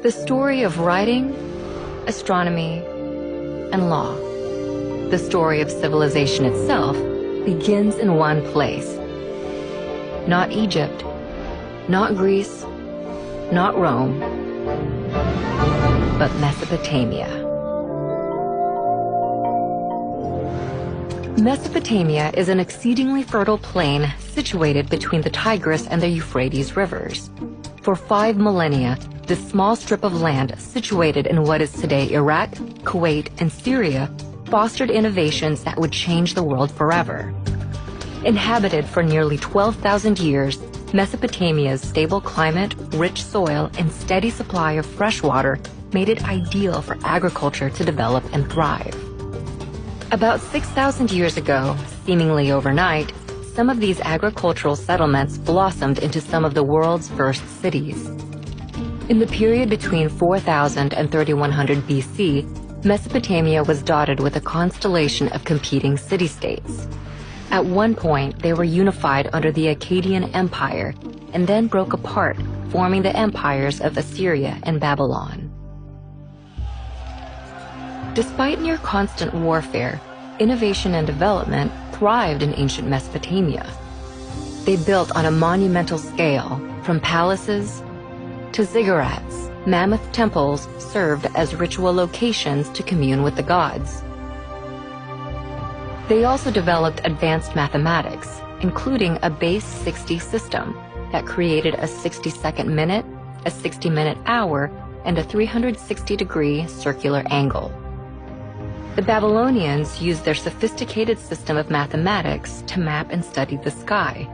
The story of writing, astronomy, and law. The story of civilization itself begins in one place. Not Egypt, not Greece, not Rome, but Mesopotamia. Mesopotamia is an exceedingly fertile plain situated between the Tigris and the Euphrates rivers. For 5 millennia, this small strip of land situated in what is today Iraq, Kuwait, and Syria fostered innovations that would change the world forever. Inhabited for nearly 12,000 years, Mesopotamia's stable climate, rich soil, and steady supply of fresh water made it ideal for agriculture to develop and thrive. About 6,000 years ago, seemingly overnight, some of these agricultural settlements blossomed into some of the world's first cities. In the period between 4000 and 3100 BC, Mesopotamia was dotted with a constellation of competing city-states. At one point, they were unified under the Akkadian Empire and then broke apart, forming the empires of Assyria and Babylon. Despite near constant warfare, innovation and development thrived in ancient Mesopotamia. They built on a monumental scale, from palaces to ziggurats. Mammoth temples served as ritual locations to commune with the gods. They also developed advanced mathematics, including a base 60 system that created a 60-second minute, a 60-minute hour, and a 360-degree circular angle. The Babylonians used their sophisticated system of mathematics to map and study the sky.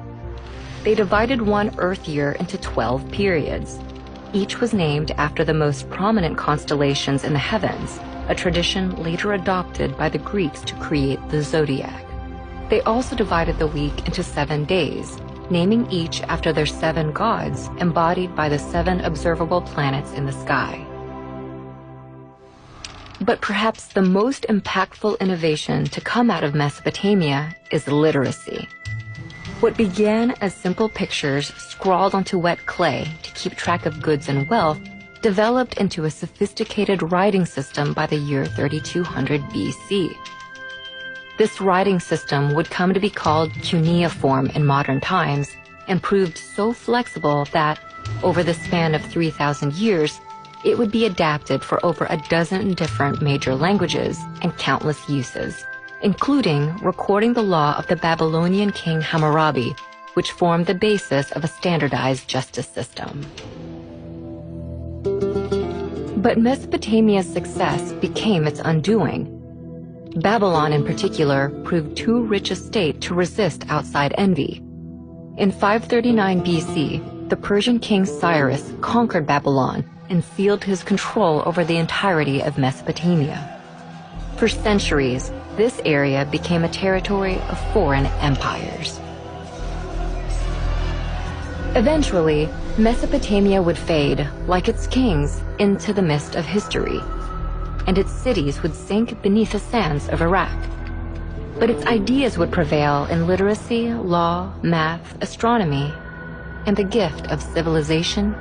They divided one Earth year into 12 periods. Each was named after the most prominent constellations in the heavens, a tradition later adopted by the Greeks to create the zodiac. They also divided the week into 7 days, naming each after their 7 gods embodied by the 7 observable planets in the sky. But perhaps the most impactful innovation to come out of Mesopotamia is literacy. What began as simple pictures scrawled onto wet clay to keep track of goods and wealth developed into a sophisticated writing system by the year 3200 BC. This writing system would come to be called cuneiform in modern times and proved so flexible that, over the span of 3,000 years, it would be adapted for over a dozen different major languages and countless uses, including recording the law of the Babylonian king Hammurabi, which formed the basis of a standardized justice system. But Mesopotamia's success became its undoing. Babylon in particular proved too rich a state to resist outside envy. In 539 BC, the Persian king Cyrus conquered Babylon and sealed his control over the entirety of Mesopotamia. For centuries, this area became a territory of foreign empires. Eventually, Mesopotamia would fade, like its kings, into the mist of history, and its cities would sink beneath the sands of Iraq. But its ideas would prevail in literacy, law, math, astronomy, and the gift of civilization